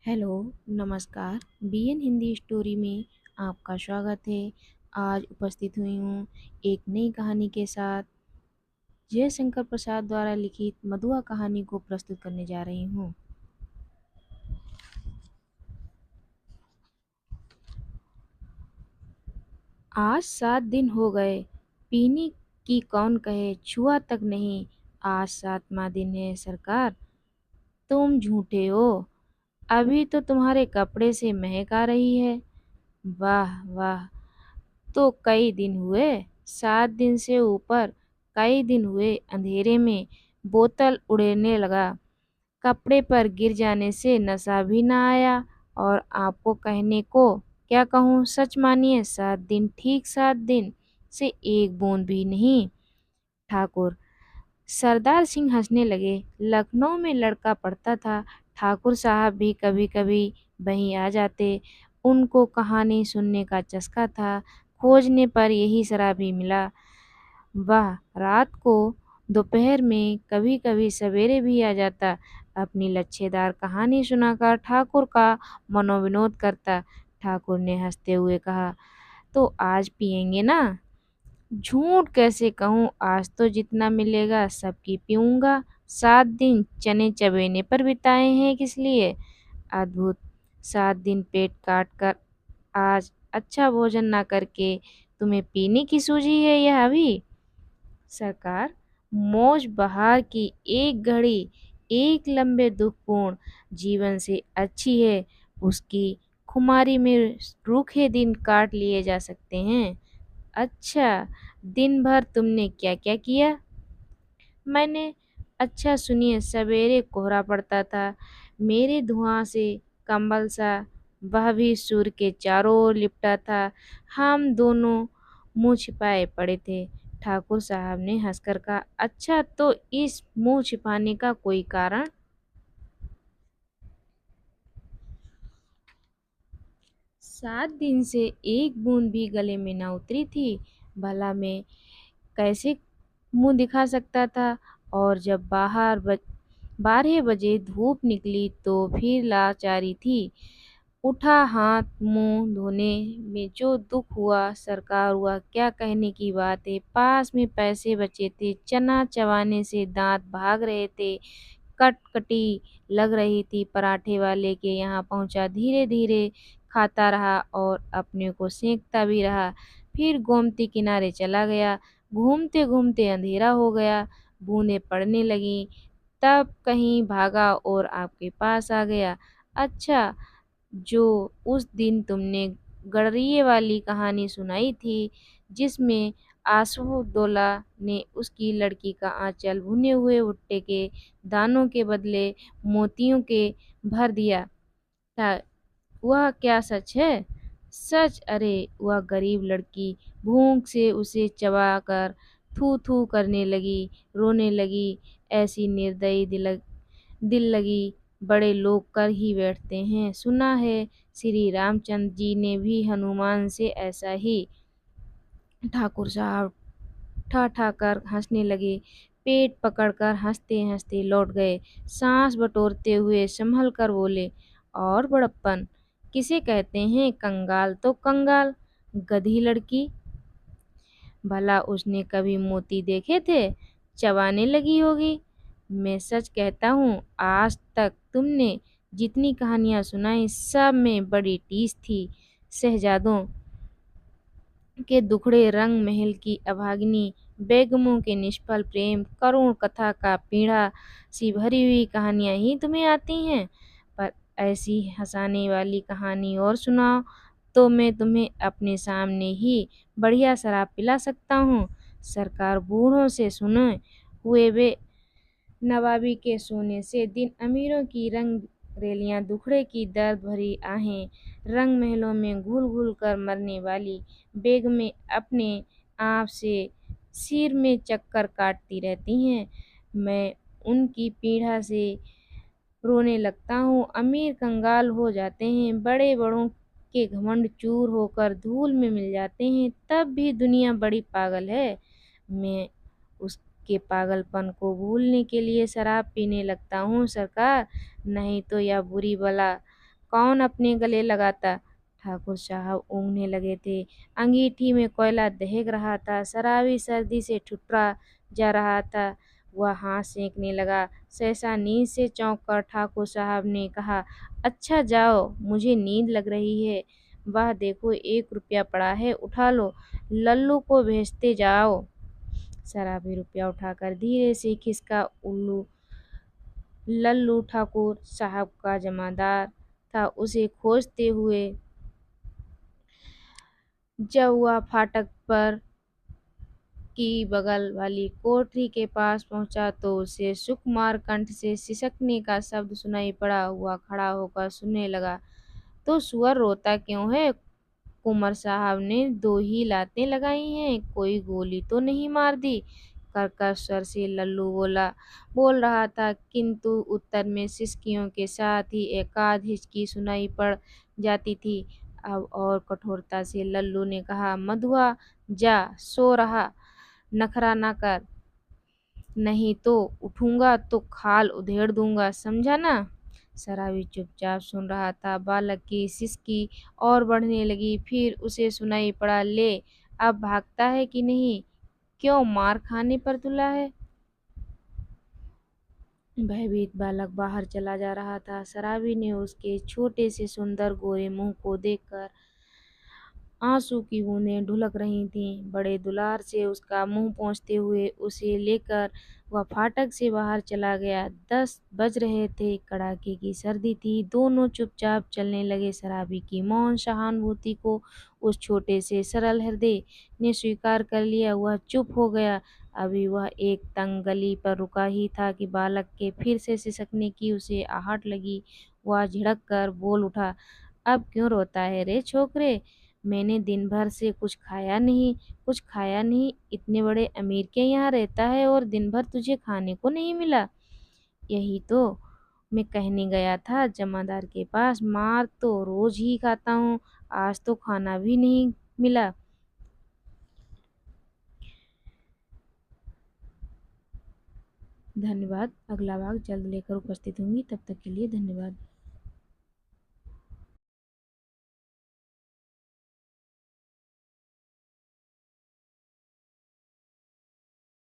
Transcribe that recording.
Hello, नमस्कार। BN Hindi story में आपका स्वागत है। आज उपस्थित हुई हूँ एक नई कहानी के साथ। जयशंकर प्रसाद द्वारा लिखित मधुआ कहानी को प्रस्तुत करने जा रही हूँ। आज 7 दिन हो गए, पीने की कौन कहे, छुआ तक नहीं। आज 7वां दिन है सरकार। तुम झूठे हो, अभी तो तुम्हारे कपड़े से महक आ रही है। वाह वाह, तो कई दिन हुए, 7 दिन से ऊपर कई दिन हुए। अंधेरे में बोतल उड़ने लगा, कपड़े पर गिर जाने से नशा भी ना आया। और आपको कहने को क्या कहूँ, सच मानिए, 7 दिन, ठीक 7 दिन से एक बूंद भी नहीं। ठाकुर सरदार सिंह हंसने लगे। लखनऊ में लड़का पढ़ता था, ठाकुर साहब भी कभी कभी वहीं आ जाते। उनको कहानी सुनने का चस्का था। खोजने पर यही शराबी मिला। वाह, रात को, दोपहर में, कभी कभी सवेरे भी आ जाता। अपनी लच्छेदार कहानी सुनाकर ठाकुर का मनोविनोद करता। ठाकुर ने हंसते हुए कहा, तो आज पिएंगे ना? झूठ कैसे कहूँ, आज तो जितना मिलेगा सबकी पीऊँगा। 7 दिन चने चबेने पर बिताए हैं, किस लिए? अद्भुत। 7 दिन पेट काट कर आज अच्छा भोजन ना करके तुम्हें पीने की सूझी है यह अभी? सरकार, मौज बहार की एक घड़ी एक लंबे दुखपूर्ण जीवन से अच्छी है। उसकी खुमारी में रूखे दिन काट लिए जा सकते हैं। अच्छा, दिन भर तुमने क्या क्या किया? मैंने, अच्छा सुनिए, सवेरे कोहरा पड़ता था, मेरे धुआं से कंबल सा, वह भी सूर के चारों ओर लिपटा था। हम दोनों मुंह छिपाए पड़े थे। ठाकुर साहब ने हंसकर कहा, अच्छा, तो इस मुंह छिपाने का कोई कारण? 7 दिन से एक बूंद भी गले में न उतरी थी। भला मैं कैसे मुंह दिखा सकता था? और जब 12 बजे धूप निकली तो फिर लाचारी थी। उठा हाथ मुंह धोने में जो दुख हुआ सरकार, हुआ क्या कहने की बात है। पास में पैसे बचे थे, चना चबाने से दांत भाग रहे थे। कटकटी लग रही थी। पराठे वाले के यहाँ पहुंचा, धीरे धीरे खाता रहा और अपने को सेंकता भी रहा। फिर गोमती किनारे चला गया। घूमते घूमते अंधेरा हो गया, बूंदें पड़ने लगीं। तब कहीं भागा और आपके पास आ गया। अच्छा, जो उस दिन तुमने गडरिये वाली कहानी सुनाई थी, जिसमें आसफाउद्दौला ने उसकी लड़की का आंचल भुने हुए भुट्टे के दानों के बदले मोतियों के भर दिया था, वह क्या सच है? सच, अरे वह गरीब लड़की भूख से उसे चबाकर थू थू करने लगी, रोने लगी। ऐसी निर्दयी दिल लगी बड़े लोग कर ही बैठते हैं। सुना है श्री रामचंद्र जी ने भी हनुमान से ऐसा ही। ठाकुर साहब ठा कर हंसने लगे। पेट पकड़कर हंसते हंसते लौट गए। सांस बटोरते हुए संभल कर बोले, और बड़प्पन किसे कहते हैं? कंगाल तो कंगाल, गधी लड़की। भला उसने कभी मोती देखे थे? चबाने लगी होगी। मैं सच कहता हूँ, आज तक तुमने जितनी कहानियां सुनाई सब में बड़ी टीस थी। शहजादों के दुखड़े रंग, महल की अभागिनी बेगमों के निष्फल प्रेम, करुण कथा का पीढ़ा सी भरी हुई कहानियां ही तुम्हें आती हैं। पर ऐसी हंसाने वाली कहानी और सुनाओ तो मैं तुम्हें अपने सामने ही बढ़िया शराब पिला सकता हूँ। सरकार, बूढ़ों से सुने हुए वे नवाबी के सोने से दिन, अमीरों की रंग रेलियां, दुखड़े की दर्द भरी आहें, रंग महलों में घुल घुल कर मरने वाली बेगमें अपने आप से सिर में चक्कर काटती रहती हैं। मैं उनकी पीड़ा से रोने लगता हूँ। अमीर कंगाल हो जाते हैं, बड़े बड़ों के घमंड चूर होकर धूल में मिल जाते हैं। तब भी दुनिया बड़ी पागल है। मैं उसके पागलपन को भूलने के लिए शराब पीने लगता हूँ सरकार, नहीं तो यह बुरी बला कौन अपने गले लगाता। ठाकुर साहब ऊँघने लगे थे। अंगीठी में कोयला दहक रहा था। शराबी सर्दी से ठुठुरा जा रहा था। वह हाथ सेंकने लगा। सहसा नींद से चौंक कर ठाकुर साहब ने कहा, अच्छा जाओ, मुझे नींद लग रही है। वाह देखो, 1 रुपया पड़ा है, उठा लो, लल्लू को भेजते जाओ। शराबी रुपया उठाकर धीरे से खिसका। उल्लू लल्लू ठाकुर साहब का जमादार था। उसे खोजते हुए जब वह फाटक पर की बगल वाली कोठरी के पास पहुंचा तो उसे सुकुमार कंठ से सिसकने का शब्द सुनाई पड़ा। हुआ खड़ा होकर सुनने लगा। तो सुअर रोता क्यों है? कुंवर साहब ने 2 ही लातें लगाई हैं, कोई गोली तो नहीं मार दी। कर्कश स्वर से लल्लू बोल रहा था, किंतु उत्तर में सिसकियों के साथ ही एकाध हिचकी सुनाई पड़ जाती थी। अब और कठोरता से लल्लू ने कहा, मधुआ जा सो रहा, नखरा ना कर, नहीं तो उठूंगा तो खाल उधेड़ दूंगा, समझा ना। शराबी चुपचाप सुन रहा था। बालक की सिसकी और बढ़ने लगी। फिर उसे सुनाई पड़ा, ले अब भागता है कि नहीं, क्यों मार खाने पर तुला है। भयभीत बालक बाहर चला जा रहा था। शराबी ने उसके छोटे से सुंदर गोरे मुंह को देखकर आंसू की बूंदें ढुलक रही थीं। बड़े दुलार से उसका मुंह पोंछते हुए उसे लेकर वह फाटक से बाहर चला गया। 10 बज रहे थे। कड़ाके की सर्दी थी। दोनों चुपचाप चलने लगे। शराबी की मौन सहानुभूति को उस छोटे से सरल हृदय ने स्वीकार कर लिया। वह चुप हो गया। अभी वह एक तंग गली पर रुका ही था कि बालक के फिर से सिसकने की उसे आहट लगी। वह झिड़क कर बोल उठा, अब क्यों रोता है रे छोकरे? मैंने दिन भर से कुछ खाया नहीं। इतने बड़े अमीर के यहाँ रहता है और दिन भर तुझे खाने को नहीं मिला। यही तो मैं कहने गया था जमादार के पास, मार तो रोज ही खाता हूँ, आज तो खाना भी नहीं मिला। धन्यवाद। अगला भाग जल्द लेकर उपस्थित होंगी। तब तक के लिए धन्यवाद।